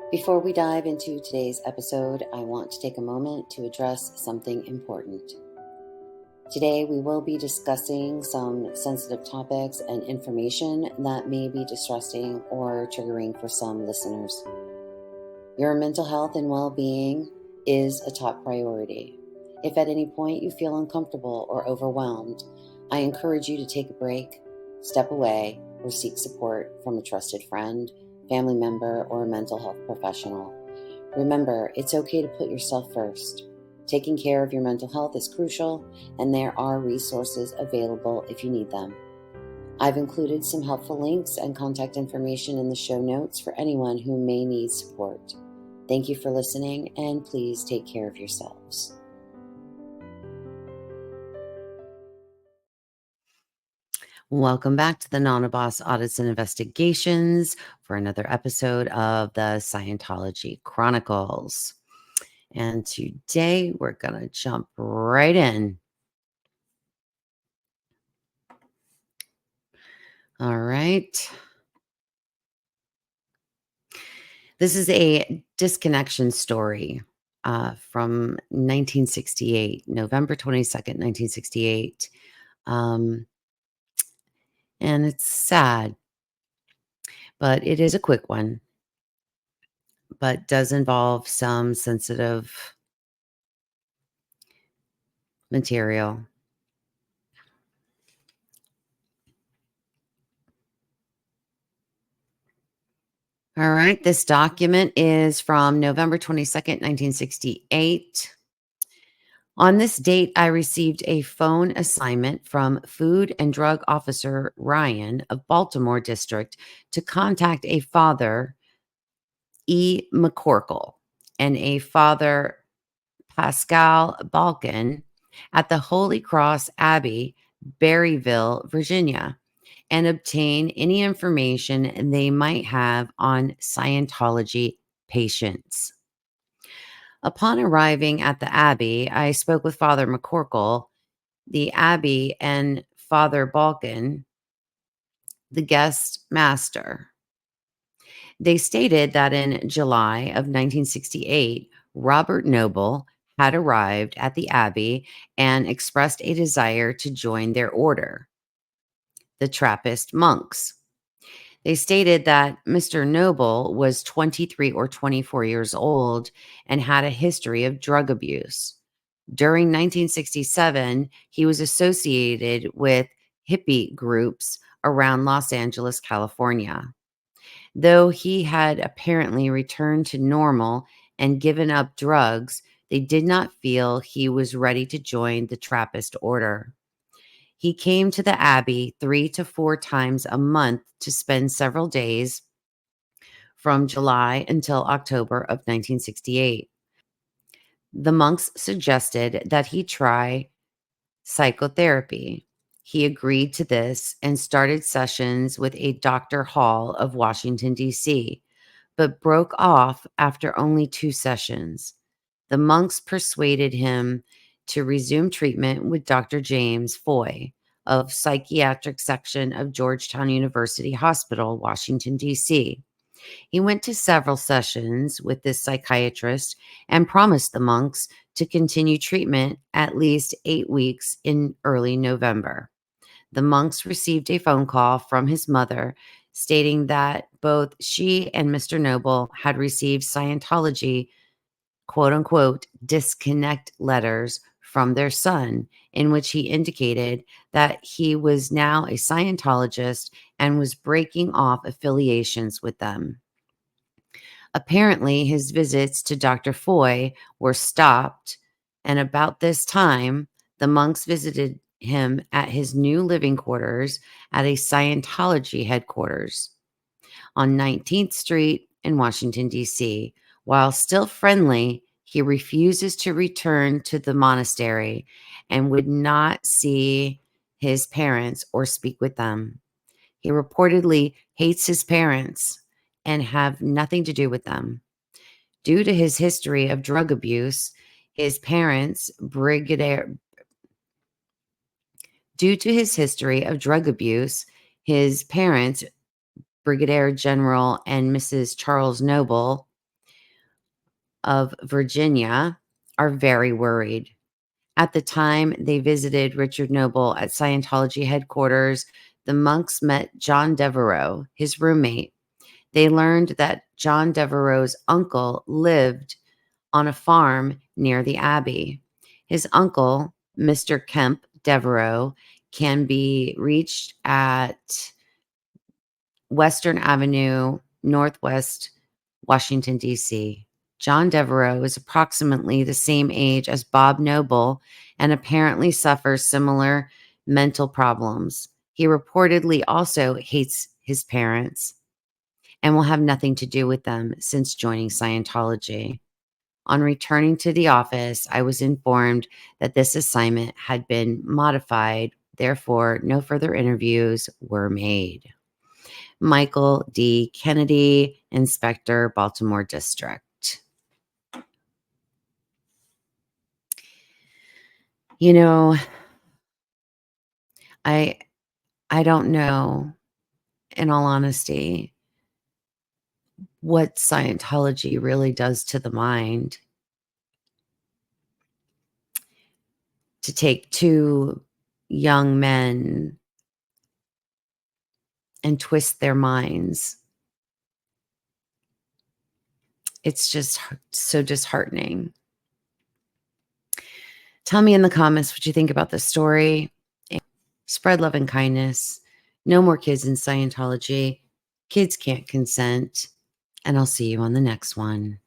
Before we dive into today's episode, I want to take a moment to address something important. Today, we will be discussing some sensitive topics and information that may be distressing or triggering for some listeners. Your mental health and well-being is a top priority. If at any point you feel uncomfortable or overwhelmed, I encourage you to take a break, step away, or seek support from a trusted friend, family member, or a mental health professional. Remember, it's okay to put yourself first. Taking care of your mental health is crucial, and there are resources available if you need them. I've included some helpful links and contact information in the show notes for anyone who may need support. Thank you for listening, and please take care of yourselves. Welcome back to the Nana Boss Audits and Investigations for another episode of the Scientology Chronicles. And today we're going to jump right in. All right. This is a disconnection story from 1968, November 22nd, 1968. And it's sad, but it is a quick one, but does involve some sensitive material. All right. This document is from November 22nd, 1968. On this date, I received a phone assignment from Food and Drug Officer Ryan of Baltimore District to contact a Father E. McCorkle and a Father Pascal Balkan at the Holy Cross Abbey, Berryville, Virginia, and obtain any information they might have on Scientology patients. Upon arriving at the Abbey, I spoke with Father McCorkle, the Abbey, and Father Balkan, the guest master. They stated that in July of 1968, Robert Noble had arrived at the Abbey and expressed a desire to join their order, the Trappist monks. They stated that Mr. Noble was 23 or 24 years old and had a history of drug abuse. During 1967, he was associated with hippie groups around Los Angeles, California. Though he had apparently returned to normal and given up drugs, they did not feel he was ready to join the Trappist order. He came to the Abbey 3 to 4 times a month to spend several days from July until October of 1968. The monks suggested that he try psychotherapy. He agreed to this and started sessions with a Dr. Hall of Washington, D.C., but broke off after only 2 sessions. The monks persuaded him to resume treatment with Dr. James Foy of Psychiatric Section of Georgetown University Hospital, Washington, D.C. He went to several sessions with this psychiatrist and promised the monks to continue treatment at least 8 weeks in early November. The monks received a phone call from his mother stating that both she and Mr. Noble had received Scientology, quote unquote, disconnect letters from their son, in which he indicated that he was now a Scientologist and was breaking off affiliations with them. Apparently, his visits to Dr. Foy were stopped, and about this time, the monks visited him at his new living quarters at a Scientology headquarters on 19th Street in Washington, D.C. While still friendly, he refuses to return to the monastery and would not see his parents or speak with them. He reportedly hates his parents and have nothing to do with them. Due to his history of drug abuse, his parents, Brigadier General and Mrs. Charles Noble, of Virginia are very worried. At the time they visited Richard Noble at Scientology headquarters, the monks met John Devereaux, his roommate. They learned that John Devereaux's uncle lived on a farm near the Abbey. His uncle, Mr. Kemp Devereaux, can be reached at Western Avenue, Northwest Washington, D.C. John Devereaux is approximately the same age as Bob Noble and apparently suffers similar mental problems. He reportedly also hates his parents and will have nothing to do with them since joining Scientology. On returning to the office, I was informed that this assignment had been modified. Therefore, no further interviews were made. Michael D. Kennedy, Inspector, Baltimore District. You know, I I don't know, in all honesty, what Scientology really does to the mind to take two young men and twist their minds. It's just so disheartening. Tell me in the comments what you think about this story. Spread love and kindness. No more kids in Scientology. Kids can't consent. And I'll see you on the next one.